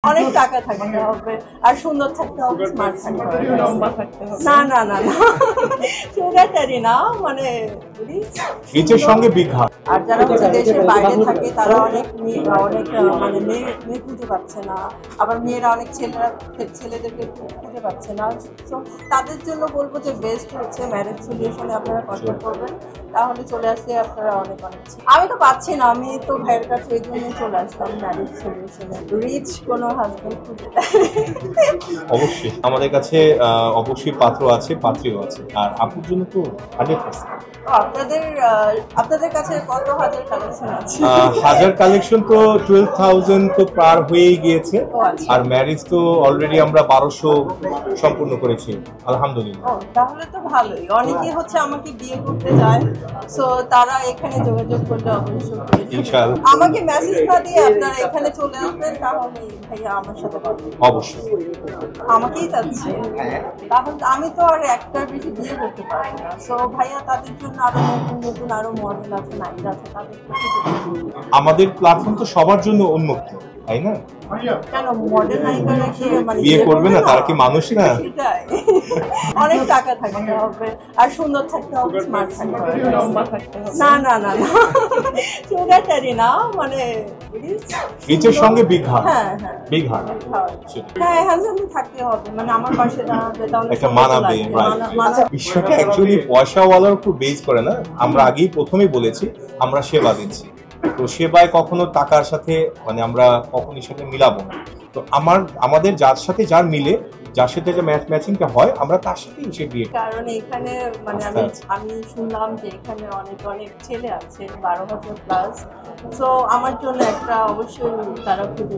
অনেক টাকা থাকতে হবে আর সুন্দর থাকতে হবে, স্মার্ট থাকতে হবে, লম্বা থাকতে হবে। না না না না সুগারটারি না, মানে রিচের সঙ্গে বিগ হার্ট। আর যারা হচ্ছে দেশের বাইরে থাকে তারা অনেক অনেক মানে মেয়ে খুঁজে পাচ্ছে না, আবার মেয়েরা অনেক ছেলেদেরকে খুঁজে পাচ্ছে না। তো তাদের জন্য বলবো যে বেস্ট হচ্ছে ম্যারেজ সলিউশনে আপনারা কন্ট্যাক্ট করবেন, তাহলে চলে আসলে আপনারা অনেক আমি তো পাচ্ছি না, আমি তো ভাইয়ের কাছে এই জন্য চলে আসলাম ম্যারেজ সলিউশনে, রিচ কোনো হাজবেন্ড খুঁজে অবশ্যই আমাদের কাছে অবশ্যই পাত্র আছে, পাত্রীও আছে, আর আপুর জন্য তো 100%। আপনাদের কাছে কত হাজার কালেকশন আছে? হাজার কালেকশন তো 12,000 তো পার হয়েই গিয়েছে, আচ্ছা। আর ম্যারেজ তো অলরেডি আমরা 1200 সম্পূর্ণ করেছি আলহামদুলিল্লাহ। তাহলে তো ভালোই, অনেকেই হচ্ছে আমাকে বিয়ে করতে যায়, সো তারা এখানে যোগাযোগ করলে অবশ্যই ইনশাআল্লাহ আমাকে মেসেজ না দিয়ে আপনারা এখানে চলে আসবেন, তাহলে ভাইয়া আমার সাথে কথা বলবেন। অবশ্যই আমাকেই চাচ্ছে, তাহলে আমি তো আর একটার বেশি বিয়ে করতে পারি না, সো ভাইয়া তাদের জন্য আরো নতুন নতুন আরো মডেল আছে, নায়িকা আছে, তাদেরকে আমাদের প্ল্যাটফর্ম তো সবার জন্য উন্মুক্ত, তাই না? কেন মডেল নায়িকারা কি মানে বিয়ে করবে না? তারা কি মানুষ না? সেটাই। অনেক টাকা থাকতে হবে আর সুন্দর থাকতে হবে, স্মার্ট থাকতে হবে, লম্বা থাকতে হবে। না না না না সুগারটারি না, মানে রিচের সঙ্গে বিগ হার্ট। হ্যাঁ হ্যাঁ বিগ হার্ট হ্যাঁ হ্যান্ডসাম থাকতে হবে, মানে আমার পাশে দাঁড়াবে, তাহলে একটা মানাবে, বিষয়টা অ্যাকচুয়ালি পয়সাওয়ালার উপর বেস করে না। আমরা আগেই প্রথমেই বলেছি আমরা সেবা দিচ্ছি, তো সেবায় কখনো টাকার সাথে মানে আমরা কখনোই সাথে মিলাবো না। তো আমাদের যার সাথে যার মিলে, যার সাথে যে ম্যাচিংটা হয়, আমরা তার সাথেই সে বিয়ে। কারণ এখানে মানে আমি শুনলাম যে এখানে অনেক অনেক ছেলে আছে 12 বছর প্লাস, সো আমার জন্য একটা অবশ্যই তারা খুঁজে